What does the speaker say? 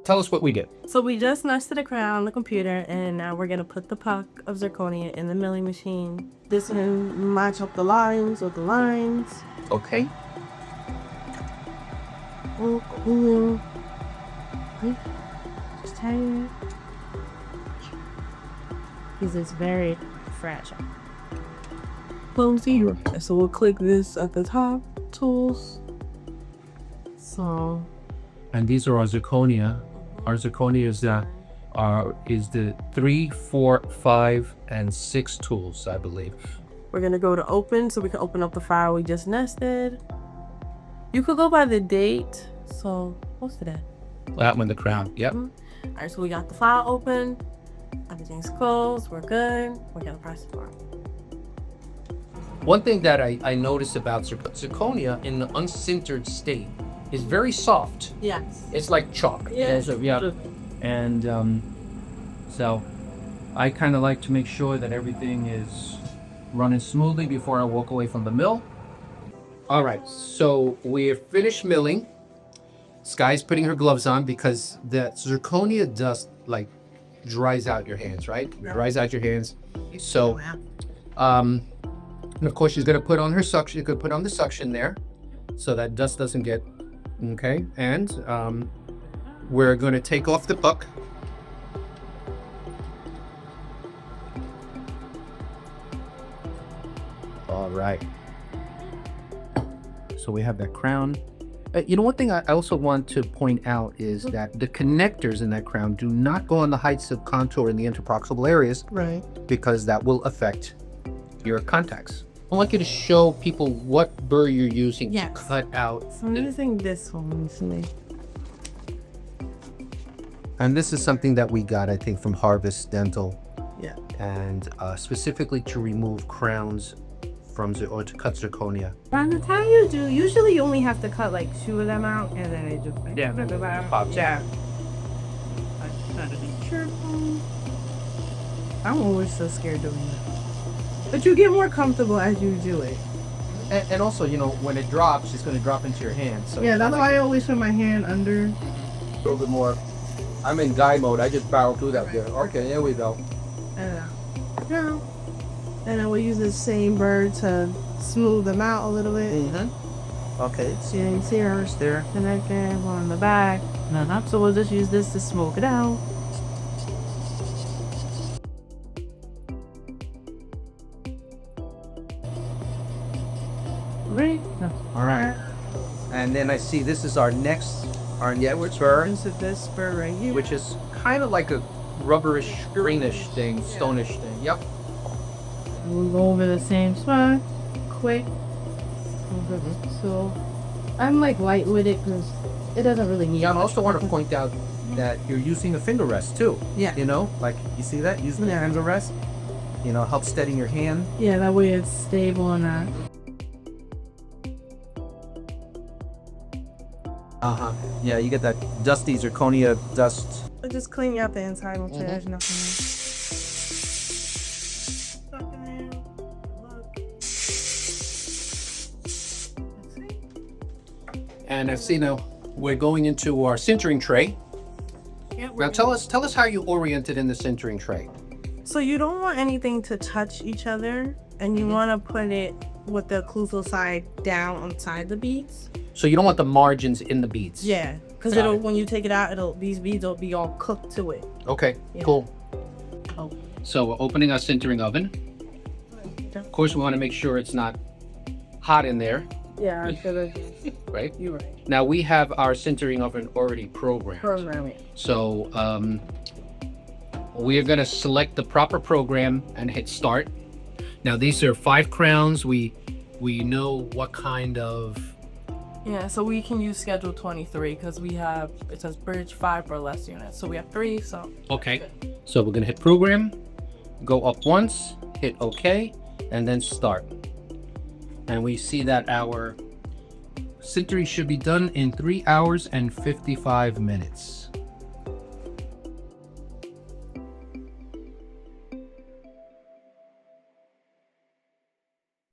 tell us what we did. So we just nested the crown on the computer, and now we're gonna put the puck of zirconia in the milling machine. This will match up the lines with the lines. Okay. Oh, cool. Just tight. Because it's very fragile. Close here. So we'll click this at the top, tools. So. And these are our zirconia. Our zirconia is the 3, 4, 5, and 6 tools, I believe. We're gonna go to open so we can open up the file we just nested. You could go by the date. So what's today? That one, the crown. Yep. All right, so we got the file open. Everything's closed. We're good. We're gonna press it. One thing that I noticed about zirconia in the unsintered state is very soft. Yes. It's like chalk. Yeah. And so I kind of like to make sure that everything is running smoothly before I walk away from the mill. All right, so we're finished milling. Sky's putting her gloves on because the zirconia dust like dries out your hands, right? Dries out your hands. So, and of course she's gonna put on her suction. You could put on the suction there, so that dust doesn't get. Okay, and we're gonna take off the puck. All right. So we have that crown. You know, one thing I also want to point out is that the connectors in that crown do not go on the heights of contour in the interproximal areas, Right. because that will affect your contacts. I want you to show people what burr you're using to cut out. So I'm using this one recently. And this is something that we got, I think, from Harvest Dental. Yeah. And specifically to remove crowns from or to cut zirconia. By the time you do, usually you only have to cut like 2 of them out, and then it just Pops. Yeah. I try to be careful. I'm always so scared doing that. But you get more comfortable as you do it. And also, you know, when it drops, it's going to drop into your hand. So Yeah, that's why I always put my hand under. A little bit more. I'm in guy mode. I just barrel through that there. Okay, there we go. Yeah. And then we'll use the same burr to smooth them out a little bit. Okay. So you can see her There. connected, one in the back. So we'll just use this to smoke it out. Right? All right. And then I see this is our next, our Edwards burr, This is this burr right here. which is kind of like a rubberish, greenish thing, stonish thing. Yep. We'll go over the same spot, quick. So I'm like light with it because it doesn't really need. Yeah, I also want to point out that you're using a finger rest too. Yeah. You know, like you see that? Using the finger rest. You know, helps steadying your hand. Yeah, that way it's stable and that. Yeah, you get that dusty zirconia dust. Just clean out the inside, which there's nothing. And I see now we're going into our sintering tray. Now tell us how you orient it in the sintering tray. So you don't want anything to touch each other, and you want to put it with the occlusal side down inside the beads. So you don't want the margins in the beads. Yeah, because Got it. when you take it out, these beads will be all cooked to it. Okay, Yeah. cool. Oh. So we're opening our sintering oven. Of course, we want to make sure it's not hot in there, Yeah, I should have. right? You're right. Now we have our sintering oven already programmed. Program it. So we are going to select the proper program and hit start. Now these are 5 crowns. We know what kind of. Yeah, so we can use schedule 23 because it says bridge 5 or less units. So we have 3, so. Okay. So we're going to hit program, go up once, hit OK, and then start. And we see that our sintering should be done in 3 hours and 55 minutes.